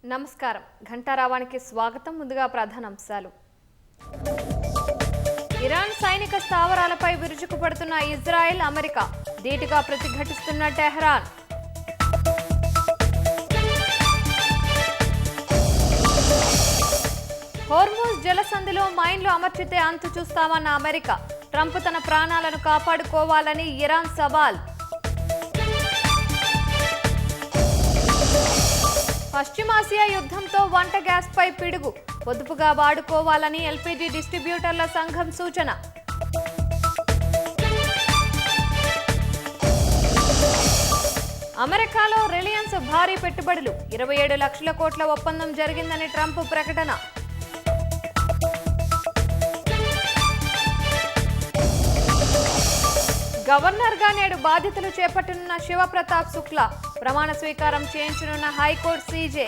నమస్కారం ఘంటారావానికి స్వాగతం. ముందుగా ప్రధానాంశాలు. ఇరాన్ సైనిక స్థావరాలపై విరుచుకుపడుతున్న ఇజ్రాయెల్, అమెరికా ధీటుగా ప్రతిఘటిస్తున్న టెహ్రాన్. హోర్ముజ్ జలసంధిలో మైన్లు అమర్చితే అంతు చూస్తామన్న అమెరికా. ట్రంప్ తన ప్రాణాలను కాపాడుకోవాలని ఇరాన్ సవాల్. పశ్చిమాసియా యుద్ధంతో వంట గ్యాస్ పై పిడుగు. పొదుపుగా వాడుకోవాలని ఎల్పీజీ డిస్ట్రిబ్యూటర్ల సంఘం సూచన. అమెరికాలో రిలయన్స్ భారీ పెట్టుబడులు. 27 లక్షల కోట్ల ఒప్పందం జరిగిందని ట్రంప్ ప్రకటన. గవర్నర్గా నేడు బాధ్యతలు చేపట్టనున్న శివప్రతాప్ శుక్లా. ప్రమాణ స్వీకారం చేయించనున్న హైకోర్టు సీజే.